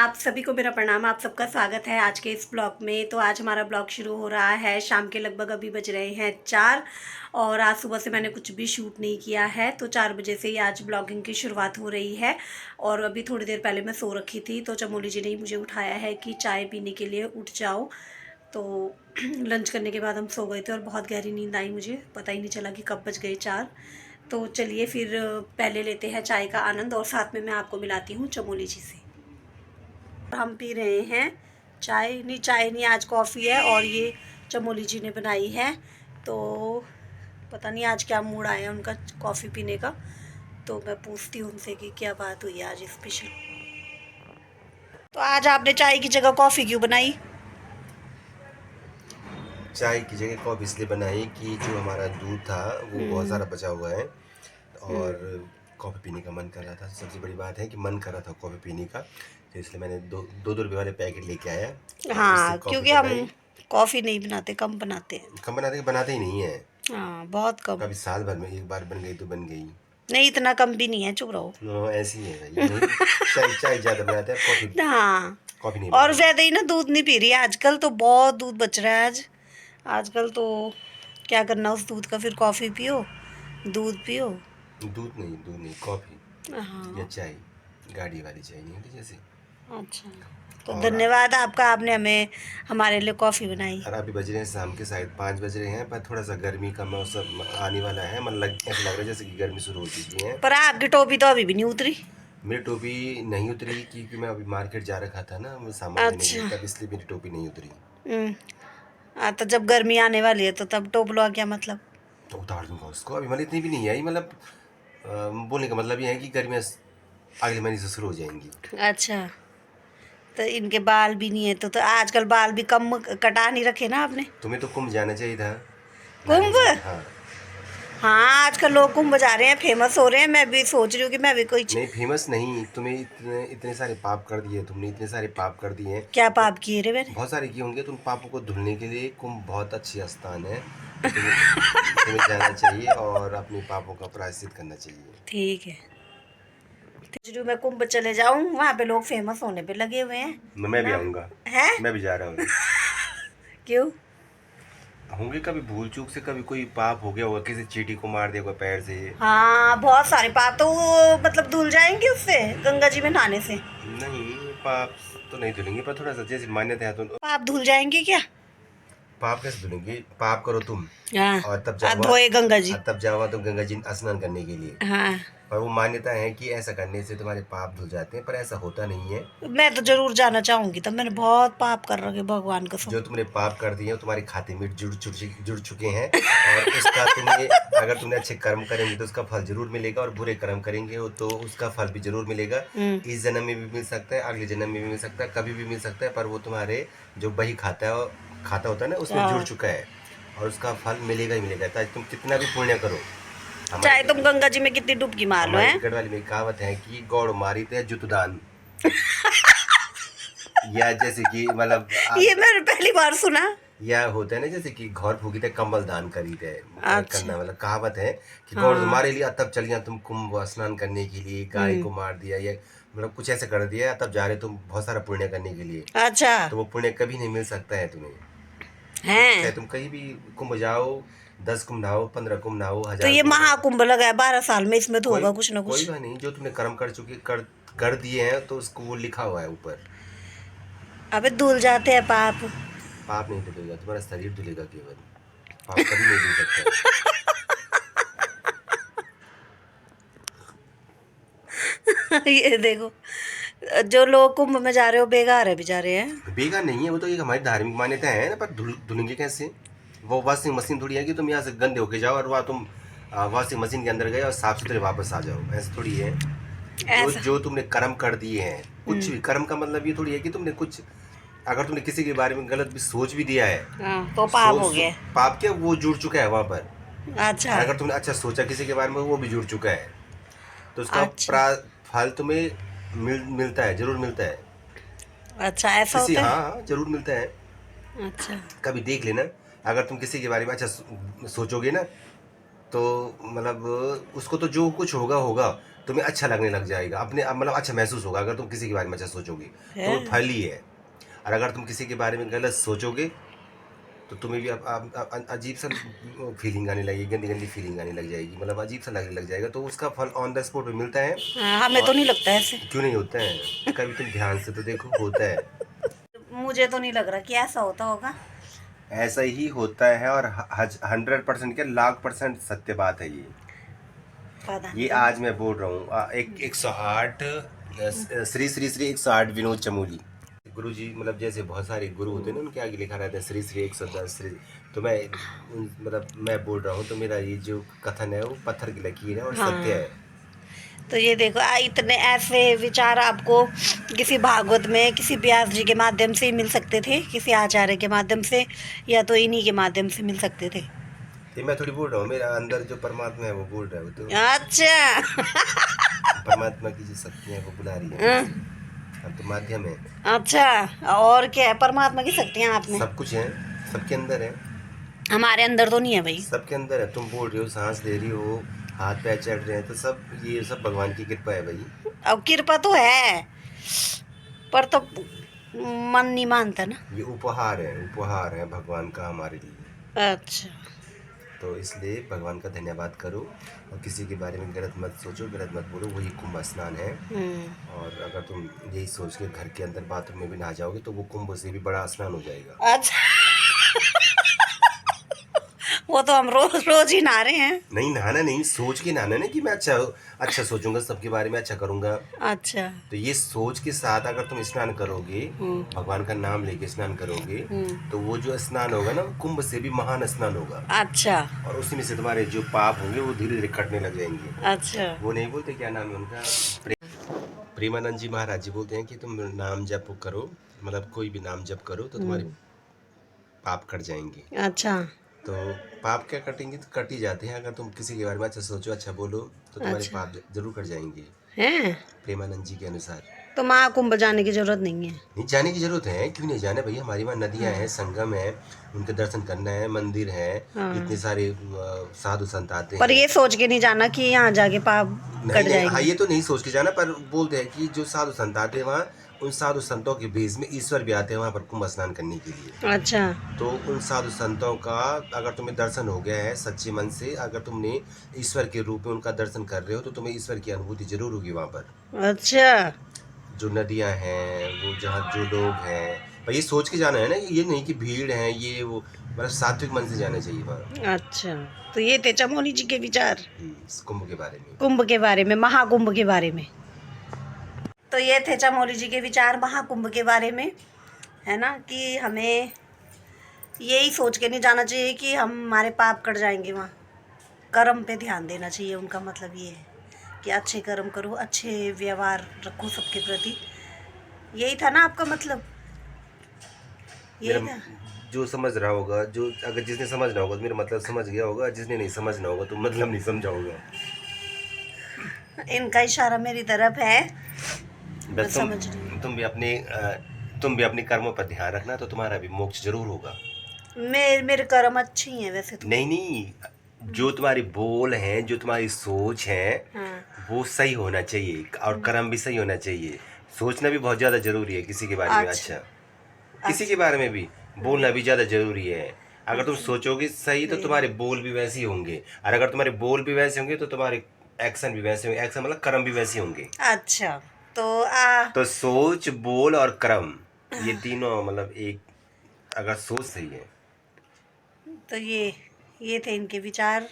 आप सभी को मेरा प्रणाम। आप सबका स्वागत है आज के इस ब्लॉग में। तो आज हमारा ब्लॉग शुरू हो रहा है शाम के लगभग, अभी बज रहे हैं 4। और आज सुबह से मैंने कुछ भी शूट नहीं किया है, तो 4 बजे से ही आज ब्लॉगिंग की शुरुआत हो रही है। और अभी थोड़ी देर पहले मैं सो रखी थी, तो चमोली जी ने ही मुझे उठाया है कि चाय पीने के लिए उठ जाओ। तो लंच करने के बाद हम सो गए थे और बहुत गहरी नींद आई, मुझे पता ही नहीं चला कि कब बज गए 4। तो चलिए फिर पहले लेते हैं चाय का आनंद, और साथ में मैं आपको मिलाती हूँ चमोली जी से। हम पी रहे हैं चाय नहीं, आज कॉफ़ी है, और ये चमोली जी ने बनाई है। तो पता नहीं आज क्या मूड आया उनका कॉफ़ी पीने का, तो मैं पूछती हूँ उनसे कि क्या बात हुई आज स्पेशल। तो आज आपने चाय की जगह कॉफ़ी क्यों बनाई? चाय की जगह कॉफ़ी इसलिए बनाई कि जो हमारा दूध था वो बहुत सारा बचा हुआ है और कॉफ़ी पीने का मन कर रहा था। सबसे बड़ी बात है कि मन कर रहा था कॉफ़ी पीने का, तो इसलिए मैंने दो रुपये वाले पैकेट लेके आया और उससे हाँ, कॉफ़ी क्योंकि हम बनाई। कॉफ़ी नहीं बनाते, कम बनाते हैं। कम बनाते ही नहीं है। हाँ, बहुत कम। कभी साल भर में एक बार बन गई तो बन गई। नहीं, इतना कम भी नहीं है, चुप रहो। ऐसी ही है भाई, नहीं तो चाय चाय ज़्यादा बनाते हैं, कॉफ़ी हाँ, कॉफ़ी नहीं और बनाते। ज़्यादा ही ना दूध नहीं पी रही है आजकल, तो बहुत दूध बच रहा है आज आजकल। तो क्या करना उस दूध का, फिर कॉफ़ी पियो, दूध पियो। दूध नहीं, कॉफ़ी या हाँ। चाय, गाड़ी वाली चाय नहीं होती जैसे। अच्छा, तो और धन्यवाद आपका, आपने हमें हमारे लिए कॉफ़ी बनाई। और अभी बज रहे हैं शाम के शायद 5 बज रहे हैं, पर थोड़ा सा गर्मी का मौसम आने वाला है। ऐसा लग रहा है जैसे कि गर्मी शुरू हो चुकी है। पर आपकी टोपी तो अभी भी नहीं उतरी। मेरी टोपी नहीं उतरी क्योंकि मैं अभी मार्केट जा रखा था ना, मैं सामान लेने के लिए, अच्छा। तब इसलिए मेरी टोपी नहीं उतरी। हम्म। हाँ, तो जब गर्मी आने वाली है तो तब टोप लो, क्या मतलब? तो उतार दूंगा उसको, अभी मतलब इतनी भी नहीं आई, मतलब बोलने का मतलब ये है कि गर्मियाँ अगले महीने से शुरू हो जाएंगी। अच्छा, तो इनके बाल भी नहीं है, तो आजकल बाल भी कम कटा नहीं रखे ना आपने। तुम्हें तो कुंभ जाना चाहिए था, कुंभ? धार्मिक स्थल। हाँ। हाँ, आजकल लोग कुंभ जा रहे हैं, फेमस हो रहे हैं। मैं भी सोच रही हूँ कि मैं भी कुछ। नहीं, फेमस नहीं, तुम्हें इतने इतने सारे पाप कर दिए, तुमने इतने सारे पाप कर दिए हैं। क्या तो पाप किए रे मैंने? बहुत सारे किए होंगे, तुम पापों को धुलने के लिए कुंभ बहुत अच्छी स्थान है। तुम्हें जाना चाहिए और अपने पापों का प्रायश्चित करना चाहिए। ठीक है, सोच रही हूँ मैं कुंभ चले जाऊँ, वहाँ पे लोग फेमस होने पे लगे हुए हैं मैं भी ना। आऊँगा, है? मैं भी जा रहा हूँ। क्यों? होंगे कभी भूल चूक से, कभी कोई पाप हो गया होगा, किसी चींटी को मार दिया होगा पैर से। हाँ, बहुत सारे पाप तो वो मतलब धुल जाएंगे उससे, गंगा जी में नहाने से। नहीं, पाप तो नहीं धुलेंगे, पर थोड़ा सा जैसे मान्यता है तो। पाप धुल जाएंगे क्या? पाप कैसे धुलेंगे? पाप करो तुम हाँ। और तब जाओ धोए गंगा जी। तब जाओ तुम गंगा जी स्नान करने के लिए। हाँ। पर वो मान्यता है कि ऐसा करने से तुम्हारे पाप धुल जाते हैं, पर ऐसा होता नहीं है। मैं तो जरूर जाना चाहूंगी, तब मैंने बहुत पाप कर रखे, भगवान कसम। जो तुमने पाप कर दिए हैं, वो तुम्हारे खाते में जुड़ चुके हैं। और उसका तुम्हें, अगर तुमने अच्छे कर्म करेंगे तो उसका फल जरूर मिलेगा, और बुरे कर्म करेंगे तो उसका फल भी जरूर मिलेगा। इस जन्म में भी मिल सकता है, अगले जन्म में भी मिल सकता है, कभी भी मिल सकता है, पर वो तुम्हारे जो बही खाता होता है ना, उसमें जुड़ हाँ। चुका है और उसका फल मिलेगा ही मिलेगा, चाहे तुम कितना भी पुण्य करो। हमारे चाहे तुम गंगा जी में कितनी डुबकी मार लो, हमारे है। गढ़वाली में कहावत है कि गौड़ मारी थे जुतदान। या जैसे कि मतलब ये मैंने पहली बार सुना। या होता है ना, जैसे कि घर फूकी थे कंबल दान करी थे। अच्छा। करना मतलब कहावत है कि गौड़ हाँ। तुम्हारे लिए, तब चल गया तुम कुंभ स्नान करने के लिए, गाय को मार दिया या मतलब कुछ ऐसे कर दिया, तब जा रहे तुम बहुत सारा पुण्य करने के लिए। अच्छा। तो वो पुण्य कभी नहीं मिल सकता है तुम्हें। चाहे हैं? तुम कहीं भी कुंभ जाओ, 10 कुंभ नहाओ, 15 कुंभ नहाओ, तो 1000 ये कुंभ नहाओ, महाकुंभ लगा है 12 साल में, इसमें तो कोई होगा कुछ ना कोई कुछ। बात नहीं। जो तुमने कर्म कर दिए हैं तो उसको वो लिखा हुआ है ऊपर। अबे धुल जाते हैं पाप। पाप नहीं धुलेगा, तुम्हारा शरीर धुलेगा केवल, पाप कभी नहीं धुल सकता है। ये देखो, जो लोग कुंभ में जा रहे हो बेकार है बेचारे, हैं। बेकार नहीं है, वो तो एक हमारी धार्मिक मान्यता है ना, पर धुलेंगे कैसे? वो वॉशिंग मशीन थोड़ी है कि तुम यहाँ से गंदे होके जाओ और वहाँ तुम वॉशिंग मशीन के अंदर गए और साफ सुथरे वापस आ जाओ, ऐसा थोड़ी है। जो ऐसा। जो तुमने कर्म कर दिए हैं, कुछ भी कर्म का मतलब ये थोड़ी है कि तुमने कुछ, अगर तुमने किसी के बारे में गलत भी सोच भी दिया है, हाँ, तो पाप हो गया। पाप क्या, वो जुड़ चुका है वहाँ पर। अच्छा। और अगर तुमने अच्छा सोचा किसी के बारे में, वो भी जुड़ चुका है, तो उसका अच्छा। फल तुम्हें मिलता है, जरूर मिलता है। अच्छा, ऐसा होता है। हाँ हाँ, जरूर मिलता है। अच्छा। कभी देख लेना, अगर तुम किसी के बारे में अच्छा सोचोगे ना, तो मतलब उसको तो जो कुछ होगा होगा, तुम्हें अच्छा लगने लग जाएगा, अपने मतलब अच्छा महसूस होगा अगर तुम किसी के बारे में अच्छा सोचोगे तो फल ही है। और अगर तुम किसी के बारे में गलत सोचोगे तो तुम्हें भी अजीब सा फीलिंग आने लगेगी, गंदी गंदी फीलिंग आने लग जाएगी, मतलब अजीब सा लगने लग जाएगा। तो उसका फल ऑन द स्पॉट पे मिलता है। हमें तो नहीं लगता ऐसे। क्यों नहीं होता है, कभी तुम ध्यान से तो देखो, होता है। मुझे तो नहीं लग रहा कि ऐसा होता होगा। ऐसा ही होता है और 100% क्या 1,00,000% सत्य बात है ये। पता ये नहीं। आज मैं बोल रहा हूँ 108 श्री श्री श्री 108 विनोद चमोली गुरु जी, मतलब जैसे बहुत सारे गुरु होते हैं ना, उनके आगे लिखा रहता है श्री श्री 110 श्री। तो मैं मतलब मैं बोल रहा हूँ, तो मेरा ये जो कथन है वो पत्थर की लकीर है और सत्य है। तो ये देखो इतने ऐसे विचार आपको किसी भागवत में किसी व्यास जी के माध्यम से ही मिल सकते थे, किसी आचार्य के माध्यम से, या तो इन्हीं के माध्यम से मिल सकते थे। ये मैं थोड़ी बोल रहा हूँ, मेरा अंदर जो परमात्मा है वो बोल रहा है। वो तो अच्छा। परमात्मा की जो शक्ति है वो बुला रही है, हम तो माध्यम है। अच्छा, और क्या है परमात्मा की शक्तियाँ आप में? सब कुछ है, सबके अंदर है। हमारे अंदर तो नहीं है भाई। सबके अंदर है। तुम बोल रहे हो, सांस ले रही हो, हाथ पैर चल रहे हैं, तो सब ये सब भगवान की कृपा है भाई। अब कृपा तो है, पर तो मन नहीं मानता ना। ये उपहार है भगवान का हमारे लिए। अच्छा। तो इसलिए भगवान का धन्यवाद करो और किसी के बारे में गलत मत सोचो, गलत मत बोलो। वही कुंभ स्नान है। और अगर तुम यही सोच के घर के अंदर बाथरूम में भी नहा जाओगे तो वो कुंभ से भी बड़ा स्नान हो जाएगा। अच्छा। वो तो हम रोज रोज ही नहा रहे हैं। नहीं, नहाना नहीं, सोच के नहाना नहीं कि मैं अच्छा सोचूंगा, सबके बारे में अच्छा करूंगा। अच्छा। तो ये सोच के साथ अगर तुम स्नान करोगे, भगवान का नाम लेके स्नान करोगे, तो वो जो स्नान होगा ना, वो कुंभ से भी महान स्नान होगा। अच्छा। और उसी में से तुम्हारे जो पाप होंगे वो धीरे धीरे कटने लग जाएंगे। अच्छा। वो नहीं बोलते, क्या नाम है उनका, प्रेमानंद जी महाराज जी बोलते हैं कि तुम नाम जप करो, मतलब कोई भी नाम जप करो तो तुम्हारे पाप कट जाएंगे। अच्छा। तो पाप क्या कटेंगे, तो कट ही जाते हैं। अगर तुम किसी के बारे में अच्छा सोचो, अच्छा बोलो, तो तुम्हारे अच्छा। पाप जरूर कट जाएंगे, हैं? प्रेमानंद जी के अनुसार। तो महाकुंभ जाने की जरूरत नहीं है? नहीं, जाने की जरूरत है, क्यों नहीं जाने भैया। हमारी वहाँ नदियाँ हैं, संगम है, उनके दर्शन करना है, मंदिर है, इतने सारे साधु संत आते हैं। पर ये सोच के नहीं जाना कि यहाँ जाके पाप कट नहीं, जाएंगे। हाँ, ये तो नहीं सोच के जाना, पर बोलते हैं कि जो साधु संत आते हैं वहाँ, उन साधु संतों के भेष में ईश्वर भी आते हैं वहाँ पर कुंभ स्नान करने के लिए। अच्छा। तो उन साधु संतों का अगर तुम्हें दर्शन हो गया है सच्चे मन से, अगर तुमने ईश्वर के रूप में उनका दर्शन कर रहे हो, तो तुम्हें ईश्वर की अनुभूति जरूर होगी वहाँ पर। अच्छा। जो नदियाँ हैं, वो जहाँ जो लोग हैं, पर ये सोच के जाना है ना, ये नहीं कि भीड़ है ये वो, मतलब सात्विक मन से जाना चाहिए वहाँ। अच्छा, तो ये थे चमोली जी के विचार इस कुंभ के बारे में, कुंभ के बारे में, महाकुंभ के बारे में। तो ये थे चमोली जी के विचार महाकुंभ के बारे में, है ना, कि हमें यही सोच के नहीं जाना चाहिए कि हमारे पाप कट जाएंगे। वहाँ कर्म पे ध्यान देना चाहिए। उनका मतलब ये है कि अच्छे कर्म करो, अच्छे व्यवहार रखो सबके प्रति। यही था ना आपका मतलब? यही था। जो समझ रहा होगा, जो अगर जिसने समझना होगा तो मेरा मतलब समझ गया होगा, जिसने नहीं समझना होगा तो मतलब नहीं समझा होगा। इनका इशारा मेरी तरफ है, मैं बस समझ रही हूँ। तुम भी अपने कर्मों पर ध्यान रखना, तो तुम्हारा भी मोक्ष जरूर होगा। मेरे कर्म अच्छे ही हैं वैसे तो। नहीं, जो तुम्हारी बोल है, जो तुम्हारी सोच है, वो सही होना चाहिए और कर्म भी सही होना चाहिए। सोचना भी बहुत ज़्यादा जरूरी है किसी के बारे में। अच्छा, किसी के बारे में भी बोलना भी ज़्यादा जरूरी है। अगर तुम सोचोगे सही तो तुम्हारे बोल भी वैसे ही होंगे, और अगर तुम्हारे बोल भी वैसे होंगे तो तुम्हारे एक्शन भी वैसे होंगे। एक्शन मतलब कर्म भी वैसे होंगे। अच्छा, तो सोच, बोल और कर्म, ये तीनों मतलब एक, अगर सोच सही है तो ये थे इनके विचार।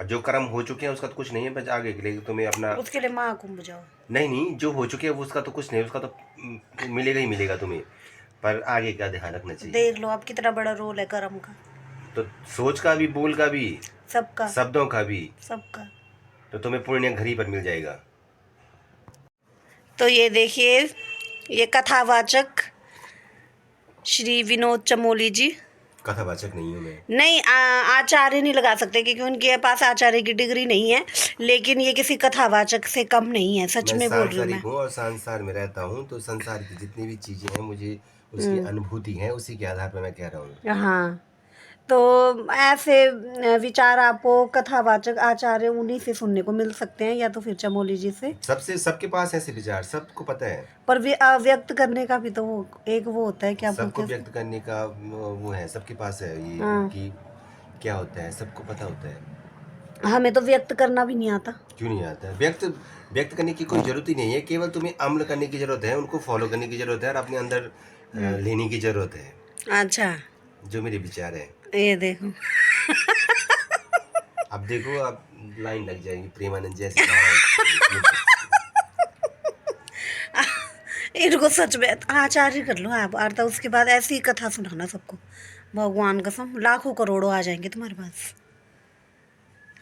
जो कर्म हो चुके हैं उसका तो कुछ नहीं है, बस आगे के लिए तुम्हें अपना, उसके लिए महाकुंभ जाओ। नहीं, जो हो चुके हैं वो उसका तो कुछ नहीं, उसका तो मिलेगा ही मिलेगा तुम्हें, पर आगे का ध्यान रखना चाहिए। देख लो अब कितना बड़ा रोल है कर्म का, तो सोच का भी, बोल का भी, सबका, शब्दों का भी, सबका। तो तुम्हें पुण्य घर ही पर मिल जाएगा। तो ये देखिए, ये कथावाचक श्री विनोद चमोली जी। कथावाचक नहीं हूँ मैं। नहीं, आचार्य नहीं लगा सकते क्योंकि उनके पास आचार्य की डिग्री नहीं है, लेकिन ये किसी कथावाचक से कम नहीं है, सच में बोल रही हूँ मैं। हूँ और संसार में रहता हूँ, तो संसार की जितनी भी चीजें हैं मुझे उसकी अनुभूति है, उसी के आधार पर मैं कह रहा हूँ। हाँ, तो ऐसे विचार आपको कथावाचक आचार्य उन्हीं से सुनने को मिल सकते हैं या तो फिर चमोली जी से। सबके पास ऐसे विचार, सबको पता है। पर व्यक्त करने का भी तो वो होता है, क्या सबको बोलते हैं व्यक्त करने का वो है, सबके पास है ये हाँ। कि क्या होता है, सबको पता होता है। हमें तो व्यक्त करना भी नहीं आता। क्यों नहीं आता है? व्यक्त करने की कोई जरूरत ही नहीं है, केवल तुम्हें अमल करने की जरूरत है, उनको फॉलो करने की जरूरत है और अपने अंदर लेने की जरूरत है। अच्छा, जो मेरे विचार है। ये देखो अब देखो, अब लाइन लग जाएगी प्रेमानंद जैसे महाराज। इनको सच में आचार्य कर लो आप, और तो उसके बाद ऐसी ही कथा सुनाना सबको। भगवान कसम लाखों करोड़ों आ जाएंगे तुम्हारे पास।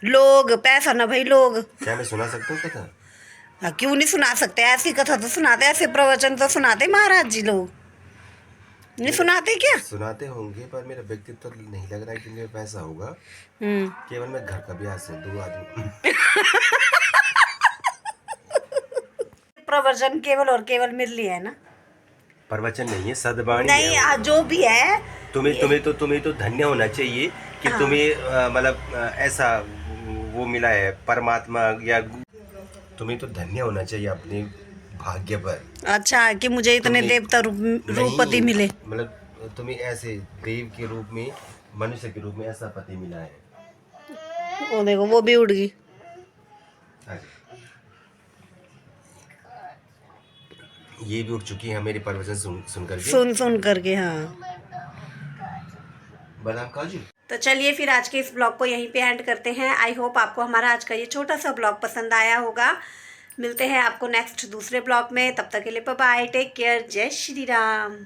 लोग पैसा ना भाई, लोग। क्या मैं सुना सकता हूँ कथा? क्यों नहीं सुना सकते? ऐसी कथा तो सुनाते, ऐसे प्रवचन तो सुनाते महाराज जी लोग। नहीं सुनाते क्या? सुनाते होंगे, पर मेरा व्यक्तित्व नहीं लग रहा है कि मेरे पैसा होगा। केवल मैं घर का भी आ दो आदमी। प्रवचन केवल और केवल मेरे लिए है ना? प्रवचन नहीं है, सद्वाणी नहीं है। जो भी है, तुम्हें तो धन्य होना चाहिए कि हाँ। तुम्हें मतलब ऐसा वो मिला है परमात्मा, या तुम्हें तो धन्य होना चाहिए अपने भाग्य पर। अच्छा, कि मुझे इतने देवता रूपपति मिले। मतलब तुम्हें ऐसे देव के रूप में, मनुष्य के रूप में ऐसा पति मिला है। वो देखो, वो भी उड़ गई। ये भी उठ चुकी है मेरे प्रवचन सुन करके। सुन करके, हाँ। बादाम काजू। तो चलिए फिर आज के इस ब्लॉग को यहीं पे एंड करते हैं। आई होप आपको हमारा आज का ये छोटा सा ब्लॉग पसंद आया होगा। मिलते हैं आपको नेक्स्ट दूसरे ब्लॉग में, तब तक के लिए बाय बाय, टेक केयर, जय श्री राम।